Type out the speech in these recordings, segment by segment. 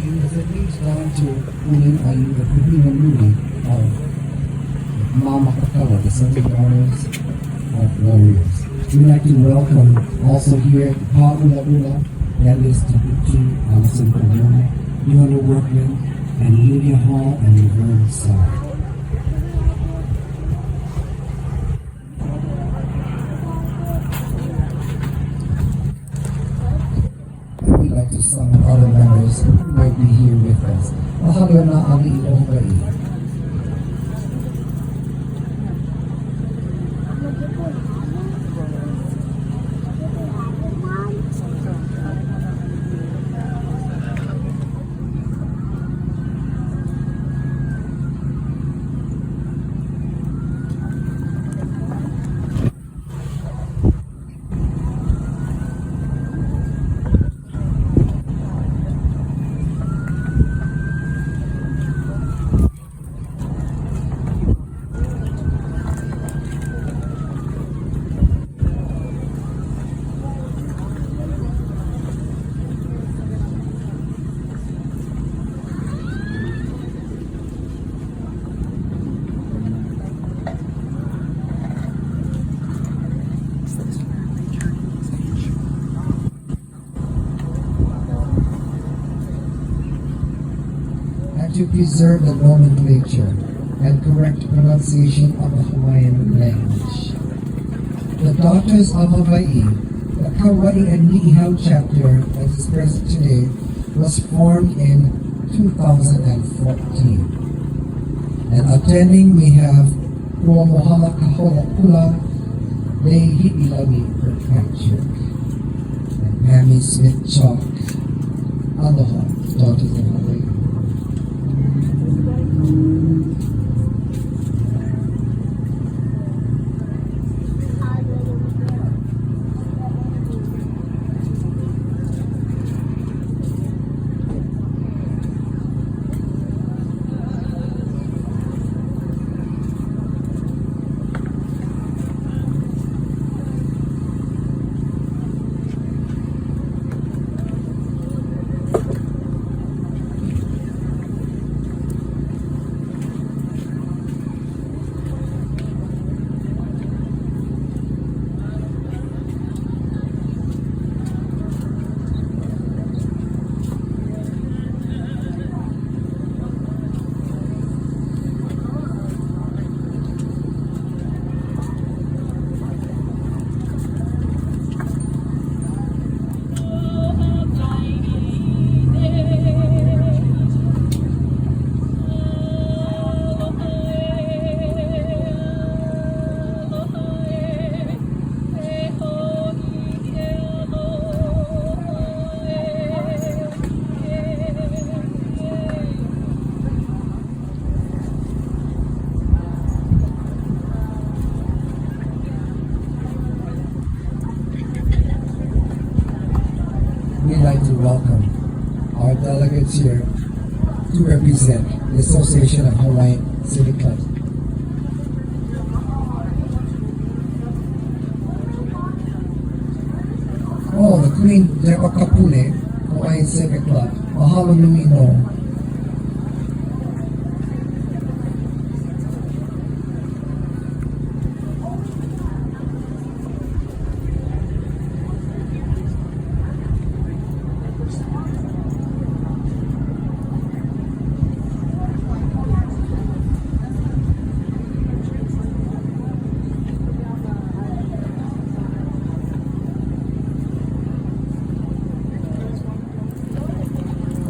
as it leads down to Uling ay the Puhinan Luli of Mama Kakala, the sons and daughters of warriors. We'd like to welcome also here at Pā'ula'ula, that is Taputi, Alison Pagona, Yolo Workman, and Lydia Hall and Laverne Starr. We'd like to summon other members who might be here with us. Mahalo na HAWAI'I. To preserve the nomenclature and correct pronunciation of the Hawaiian language. The Daughters of Hawaii, the Kauai and Ni'ihau chapter that is present today, was formed in 2014. And attending we have HAWAI'I per Patrick and Pammy Smith Chalk. Aloha, Daughters of Hawaii. We'd like to welcome our delegates here to represent the Association of Hawaiian Civic Clubs. Oh, the Queen Kapule Hawaiian Civic Club. Mahalo nui no.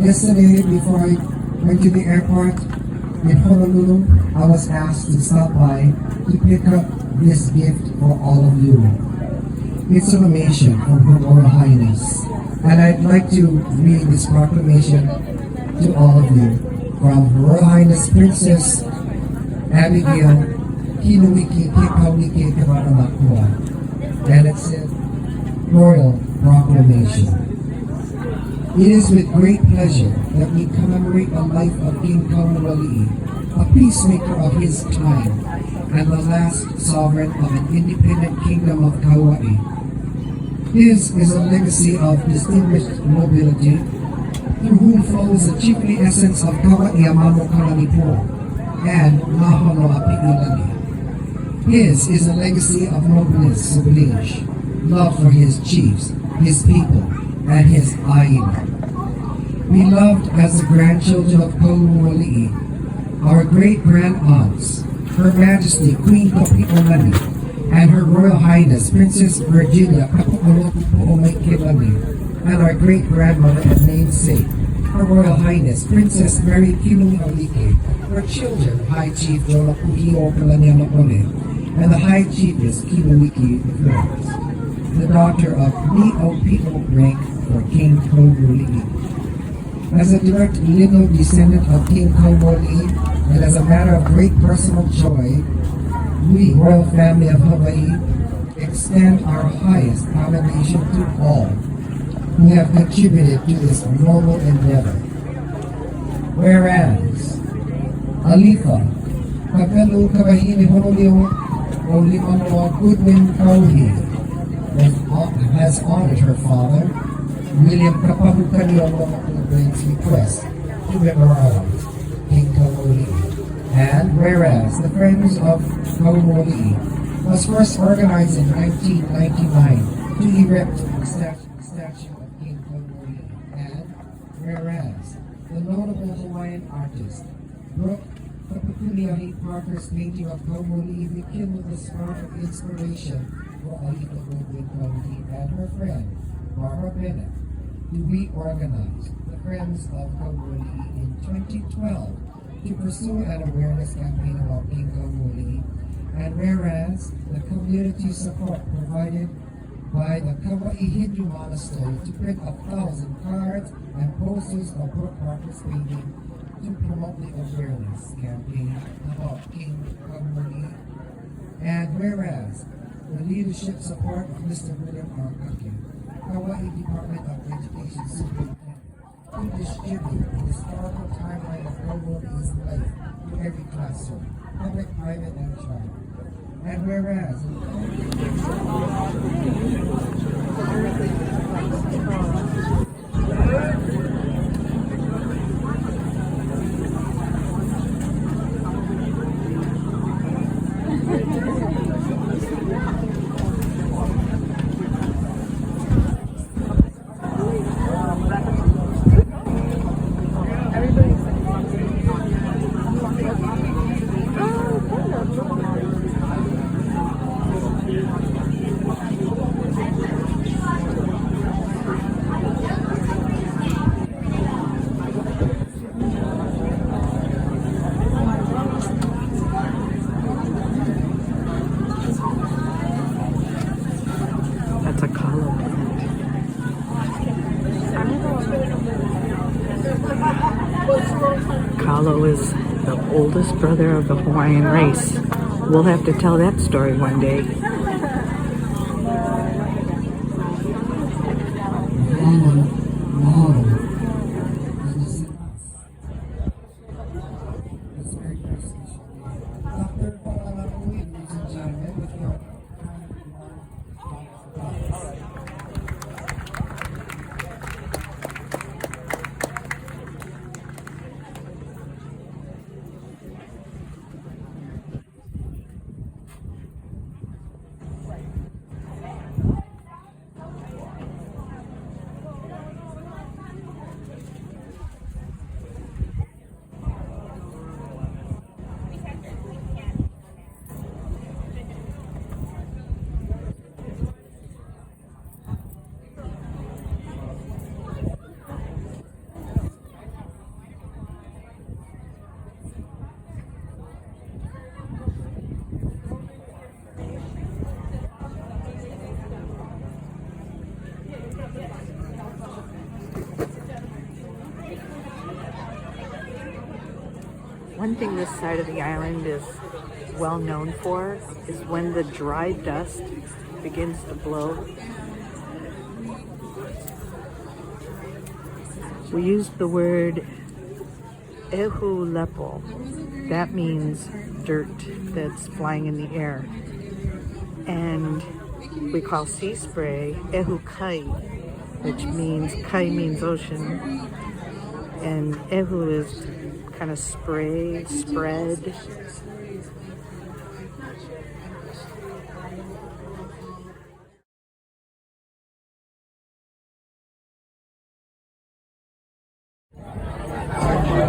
Yesterday, before I went to the airport in Honolulu, I was asked to stop by to pick up this gift for all of you. It's a donation from Her Royal Highness, and I'd like to read this proclamation to all of you from Her Royal Highness Princess Abigail Kinuwiki Kikaunike Kamanamakuan, and it said, Royal Proclamation. It is with great pleasure that we commemorate the life of King Pā'ula'ula, a peacemaker of his time, and the last sovereign of an independent kingdom of Kauai. His is a legacy of distinguished nobility, through whom flows the chiefly essence of Hawaii and Pā'ula'ula. His is a legacy of nobleness of lineage, love for his chiefs, his people, and his islet. We loved as the grandchildren of Pā'ula'ula, our great-grand-aunts, Her Majesty Queen Pā'ula'ula, and Her Royal Highness Princess Virginia and our great-grandmother and namesake, Her Royal Highness Princess Mary Kinu'alike, her children, High Chief Jolapuhio Kalanianapone, and the High Chiefess Kinu'iki Flores, the daughter of Ne'opio rank for King Pā'ula'ula. As a direct lineal descendant of King Pā'ula'ula, and as a matter of great personal joy, we, Royal Family of Hawaii, extend our highest commendation to all who have contributed to this noble endeavor. Whereas, Alifa, Kapelu Kabahini Honolio, o Limanoa Goodwin Kauhi, has honored her father, William Kapahukanio's request to memorialize King Pā'ula'ula. And whereas the Friends of Pā'ula'ula was first organized in 1999 to erect a statue of King Pā'ula'ula. And whereas the notable Hawaiian artist Brooke Kapukuliahi Parker's painting of Pā'ula'ula rekindled the spark of inspiration for Alita Goodwin Kauhi and her friend Barbara Bennett to reorganize the Friends of Pā'ula'ula in 2012 to pursue an awareness campaign about King Pā'ula'ula. And whereas the community support provided by the Hawaii Hindu Monastery to print 1,000 cards and posters of Brooke Parker's painting to promote the awareness campaign about King Pā'ula'ula. And whereas the leadership support of Mr. William R. Kukin, Hawaii Department of Education Superintendent, to distribute the historical timeline of Pā'ula'ula's life to every classroom, public, private, and child. And whereas that's a kalo plant. Kalo is the oldest brother of the Hawaiian race. We'll have to tell that story one day. One thing this side of the island is well known for is when the dry dust begins to blow. We use the word ehu lepo. That means dirt that's flying in the air. And we call sea spray ehu kai, which means kai means ocean, And ehu is kind of spread.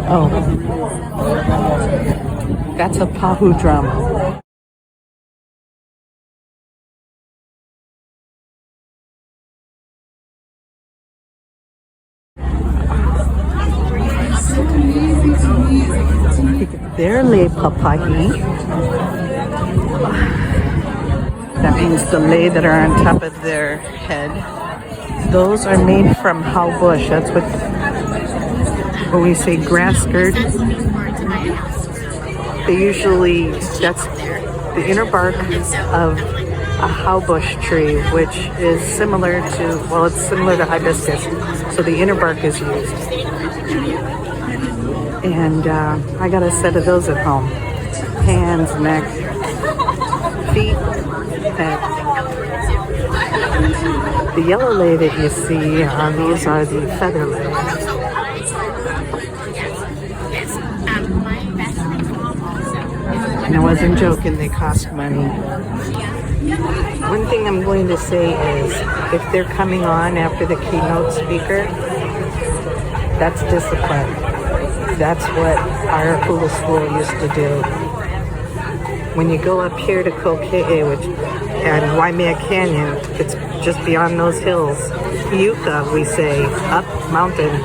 Oh, that's a pahu drum. They're lei papahi. That means the lei that are on top of their head. Those are made from how bush. That's what when we say grass skirt. They usually, that's the inner bark of a how bush tree, which is similar to, well, it's similar to hibiscus. So the inner bark is used. And I got a set of those at home. Hands, neck, feet, head. The yellow lei that you see on these are the feather lei. And I wasn't joking, they cost money. One thing I'm going to say is, if they're coming on after the keynote speaker, that's discipline. That's what our hula school used to do. When you go up here to Koke'e, and Waimea Canyon, it's just beyond those hills. Yuka, we say, up mountain.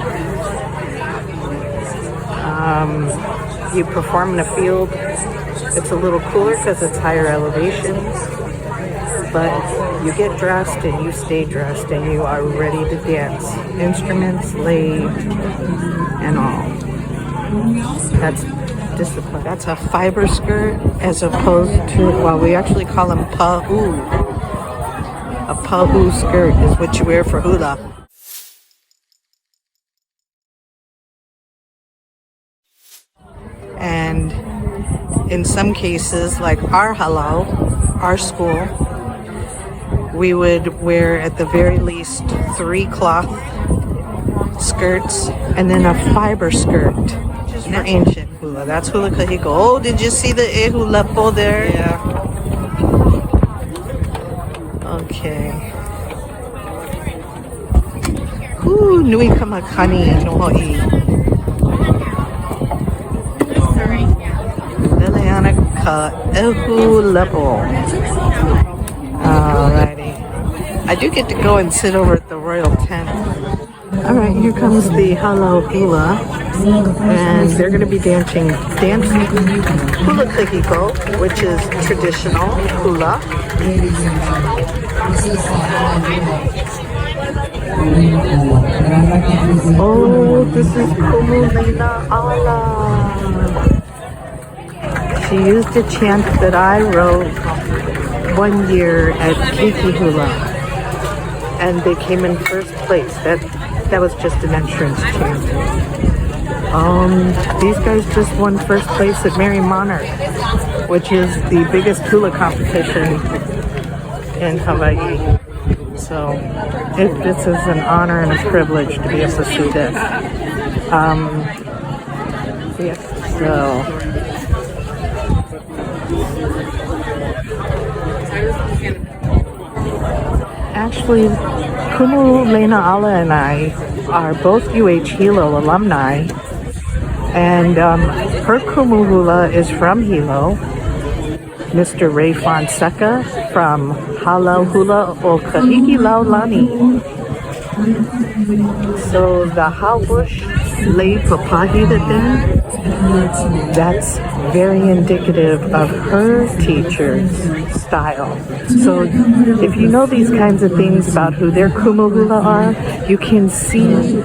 You perform in a field. It's a little cooler because it's higher elevation, but you get dressed and you stay dressed and you are ready to dance. Instruments, lei, and all. That's discipline. That's a fiber skirt as opposed to, well, we actually call them pa'u. A pa'u skirt is what you wear for hula. And in some cases, like our halau, our school, we would wear at the very least 3 cloth skirts and then a fiber skirt. Just for ancient hula. That's hula kahiko. Oh, did you see the ehu lepo there? Yeah. Okay. Ooh, nui kamakani no Hawaii. Ehu lepo. Alrighty. I do get to go and sit over at the royal tent. Alright, here comes the HAWAI'I, and they're going to be dancing hula kahiko, which is traditional hula. Oh, this is Pā'ula'ula. She used a chant that I wrote one year at Keiki Hula, and they came in first place. That was just an entrance chant. These guys just won first place at Mary Monarch, which is the biggest hula competition in Hawaii. So this is an honor and a privilege to be able to see this. Yeah, so. Actually, Pā'ula'ula and I are both UH Hilo alumni, and her kumu hula is from Hilo. Mr. Ray Fonseca from Halau Hula o Kahiki Laulani. So the How Bush lei papahi that's very indicative of her teacher's style. So if you know these kinds of things about who their kumu hula are, you can see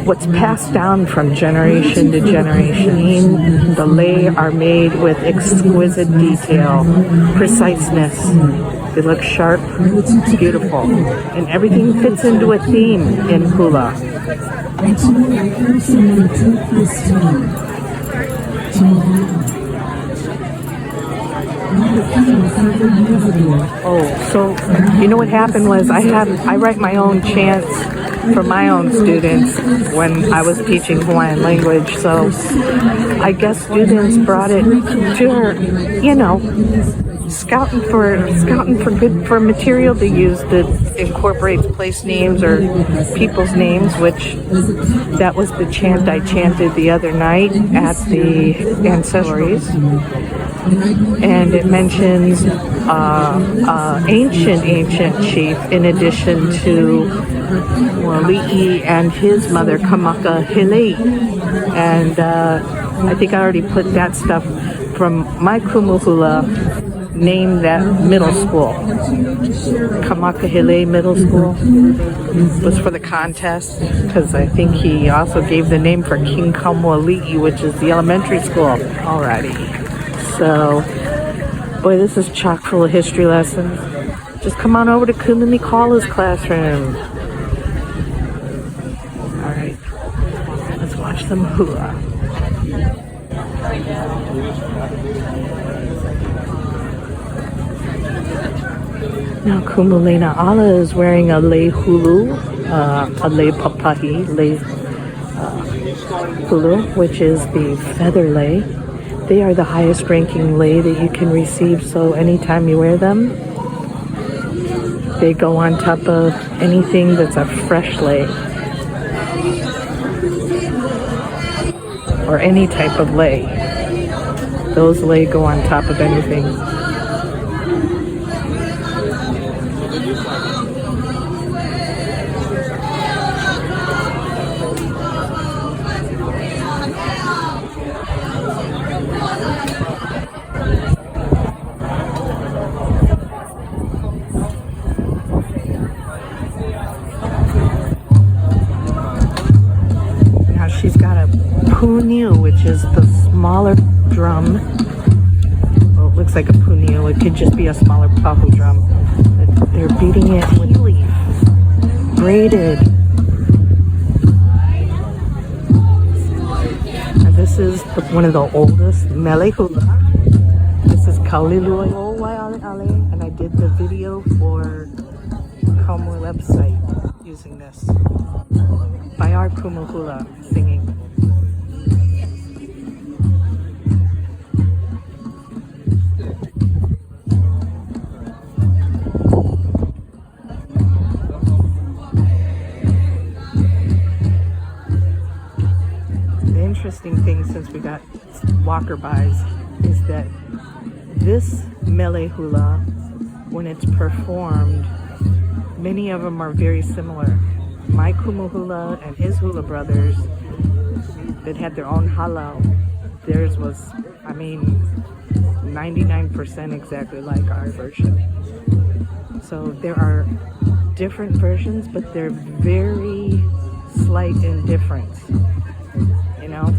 what's passed down from generation to generation. The lei are made with exquisite detail, preciseness. They look sharp, beautiful, and everything fits into a theme in hula. Oh, so you know what happened was I write my own chants for my own students when I was teaching Hawaiian language. So I guess students brought it to her, you know, scouting for material to use that incorporates place names or people's names, which that was the chant I chanted the other night at the Ancestries. And it mentions ancient chief in addition to Wali'i and his mother Kamaka Hilei. And I think I already put that stuff from my kumuhula named that middle school. Kamakahile Middle School was for the contest because I think he also gave the name for King Kamwali'i, which is the elementary school. Alrighty. So, boy, this is chock full of history lessons. Just come on over to Kunimi Kala's classroom. Alright. Let's watch some hula. Now Kumulena Ala is wearing a lei hulu, a lei papahi, lei hulu, which is the feather lei. They are the highest ranking lei that you can receive, so anytime you wear them, they go on top of anything that's a fresh lei. Or any type of lei. Those lei go on top of anything. She's got a puniu, which is the smaller drum. Well, it looks like a puniu. It could just be a smaller pahu drum. But they're beating it with leaf, braided. And this is one of the oldest mele hula. This is Kaulilua Wai'I, and I did the video for Kaumu website using this. By our kumuhula singing. The interesting thing, since we got walker-bys, is that this mele hula, when it's performed, many of them are very similar. My kumuhula and his hula brothers that had their own halau, theirs was, 99% exactly like our version. So there are different versions, but they're very slight in difference. You know,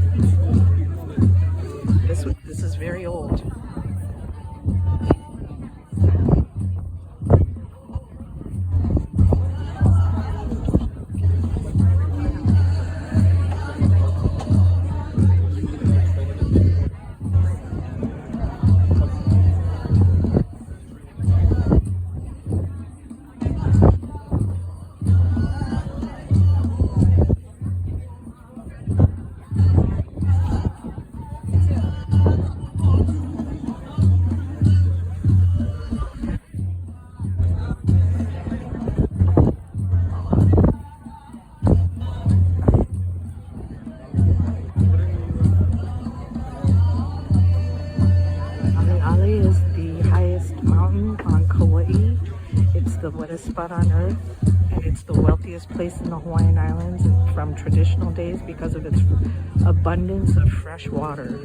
this is very old. The wettest spot on earth, and it's the wealthiest place in the Hawaiian Islands from traditional days because of its abundance of fresh water.